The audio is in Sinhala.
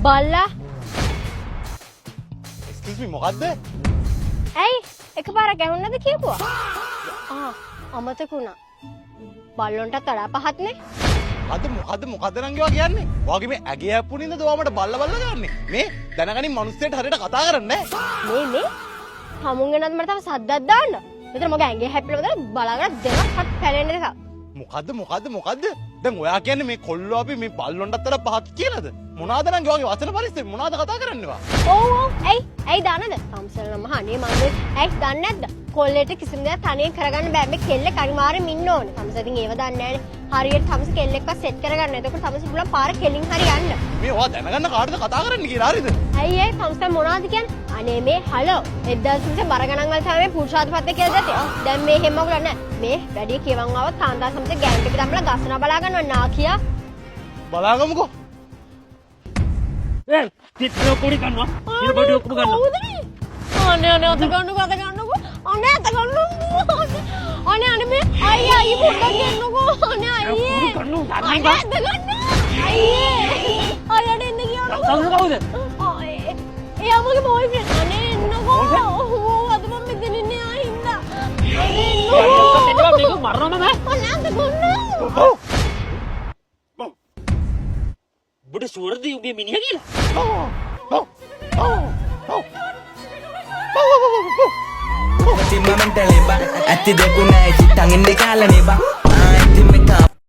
බල්ලා excuse me මොකද්ද? ඇයි එකපාරක් ඇහුන්නද කියපුවා? අමතකුණා. බල්ලොන්ටත් වඩා පහත්නේ. මොකද නංගිවා කියන්නේ? ඔයාගේ මේ ඇගේ හැප්පුණින්ද ඔයාමට බල්ල ගන්නේ? මේ දැනගනින් මිනිස්සෙට හරියට කතා කරන්නේ නැහැ. මේ හමුන් වෙනත් මට තව සද්දක් දාන්න. මෙතන මගේ ඇඟේ හැප්පිලා බලාගෙන දෙනක් හත් පැලෙන්නේ දෙක. මොකද්ද? දැන් ඔයා කියන්නේ මේ කොල්ලෝ අපි මේ බල්ලොන්ටත් වඩා පහත් කියලාද? මොනවාද නංගි ඔයාගේ වචන පරිස්සම මොනවාද කතා කරන්නේවා? ඔව් ඇයි දාන්නද? සම්සල් නම අනේ මන්නේ ඇයි දන්නේ නැද්ද? කොල්ලේට කිසිම දෙයක් තනියෙන් කරගන්න බෑ මේ කෙල්ල කනිමාරෙම ඉන්න ඕනේ. සම්සදින් ඒව දන්නේ නැහැනේ. හරියට තමස කෙල්ලෙක්වත් සෙට් කරගන්න. එතකොට තමස පුළුවන් පාර කෙලින් හරි යන්න. මේ ඔයා දැනගන්න කාටද කතා කරන්න කියලා හරිද? ඇයි තමස මොනවද කියන්නේ? අනේ මේ හලෝ 1900 බර ගණන් වල තමයි මේ පුරුෂාධිපත්‍ය කියලා දැතේ. දැන් මේ හැම මොකද නැහැ. මේ වැඩි කියවන් ආවත් කාන්දා සම්සේ ගෑන් ටික දැම්මලා ගස්සන බලා ගන්නවා නාකියා. බලාගමුකෝ. ඒ තිත්‍රෝ කුඩි කන්නවා. ඉර බඩ ඔක්කොම ගන්නවා. අනේ අත ගන්නකෝ. අනේ අත ගන්නකෝ. අනේ මේ අයියා පොඩ්ඩක් ගන්නකෝ. අනේ අයියේ. අනේ අත ගන්න. අයියේ. අයියාට එන්න කියනවා. කවුද? එයා මගේ බෝයිෆ්‍රෙන්ඩ්. අනේ එන්නකෝ. අද මම මෙතන ඉන්නේ ආයින්දා. අනේ එන්නකෝ. මේක මරනවා මම. අනේ අත ගන්න. බඩ සුවර්දී උගේ මිනිහා කියලා. Ultimamente le va a ti de una chitan en de cala ne va